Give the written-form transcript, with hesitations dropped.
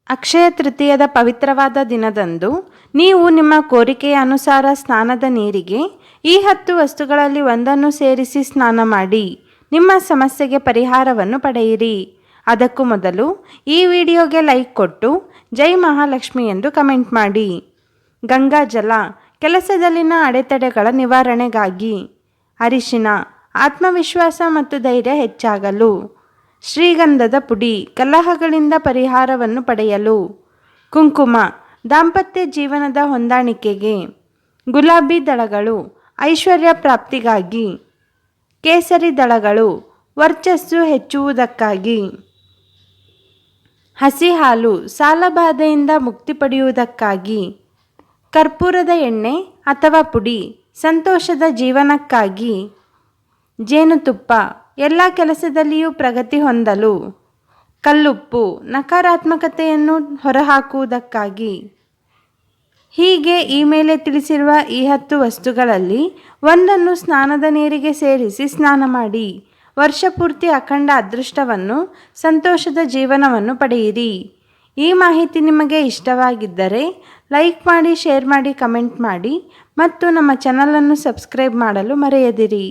ಅಕ್ಷಯ ತೃತೀಯದ ಪವಿತ್ರವಾದ ದಿನದಂದು ನೀವು ನಿಮ್ಮ ಕೋರಿಕೆಯ ಅನುಸಾರ ಸ್ನಾನದ ನೀರಿಗೆ ಈ 10 ವಸ್ತುಗಳಲ್ಲಿ ಒಂದನ್ನು ಸೇರಿಸಿ ಸ್ನಾನ ಮಾಡಿ ನಿಮ್ಮ ಸಮಸ್ಯೆಗೆ ಪರಿಹಾರವನ್ನು ಪಡೆಯಿರಿ. ಅದಕ್ಕೂ ಮೊದಲು ಈ ವಿಡಿಯೋಗೆ ಲೈಕ್ ಕೊಟ್ಟು ಜೈ ಮಹಾಲಕ್ಷ್ಮಿ ಎಂದು ಕಮೆಂಟ್ ಮಾಡಿ. ಗಂಗಾಜಲ ಕೆಲಸದಲ್ಲಿನ ಅಡೆತಡೆಗಳ ನಿವಾರಣೆಗಾಗಿ. ಅರಿಶಿನ ಆತ್ಮವಿಶ್ವಾಸ ಮತ್ತು ಧೈರ್ಯ ಹೆಚ್ಚಾಗಲು. ಶ್ರೀಗಂಧದ ಪುಡಿ ಕಲಹಗಳಿಂದ ಪರಿಹಾರವನ್ನು ಪಡೆಯಲು. ಕುಂಕುಮ ದಾಂಪತ್ಯ ಜೀವನದ ಹೊಂದಾಣಿಕೆಗೆ. ಗುಲಾಬಿ ದಳಗಳು ಐಶ್ವರ್ಯ ಪ್ರಾಪ್ತಿಗಾಗಿ. ಕೇಸರಿ ದಳಗಳು ವರ್ಚಸ್ಸು ಹೆಚ್ಚುವುದಕ್ಕಾಗಿ. ಹಸಿ ಹಾಲು ಸಾಲಬಾಧೆಯಿಂದ ಮುಕ್ತಿ ಪಡೆಯುವುದಕ್ಕಾಗಿ. ಕರ್ಪೂರದ ಎಣ್ಣೆ ಅಥವಾ ಪುಡಿ ಸಂತೋಷದ ಜೀವನಕ್ಕಾಗಿ. ಜೇನುತುಪ್ಪ ಎಲ್ಲ ಕೆಲಸದಲ್ಲಿಯೂ ಪ್ರಗತಿ ಹೊಂದಲು. ಕಲ್ಲುಪ್ಪು ನಕಾರಾತ್ಮಕತೆಯನ್ನು ಹೊರಹಾಕುವುದಕ್ಕಾಗಿ. ಹೀಗೆ ಈ ಮೇಲೆ ತಿಳಿಸಿರುವ ಈ 10 ವಸ್ತುಗಳಲ್ಲಿ ಒಂದನ್ನು ಸ್ನಾನದ ನೀರಿಗೆ ಸೇರಿಸಿ ಸ್ನಾನ ಮಾಡಿ ವರ್ಷಪೂರ್ತಿ ಅಖಂಡ ಅದೃಷ್ಟವನ್ನು, ಸಂತೋಷದ ಜೀವನವನ್ನು ಪಡೆಯಿರಿ. ಈ ಮಾಹಿತಿ ನಿಮಗೆ ಇಷ್ಟವಾಗಿದ್ದರೆ ಲೈಕ್ ಮಾಡಿ, ಶೇರ್ ಮಾಡಿ, ಕಮೆಂಟ್ ಮಾಡಿ ಮತ್ತು ನಮ್ಮ ಚಾನಲನ್ನು ಸಬ್ಸ್ಕ್ರೈಬ್ ಮಾಡಲು ಮರೆಯದಿರಿ.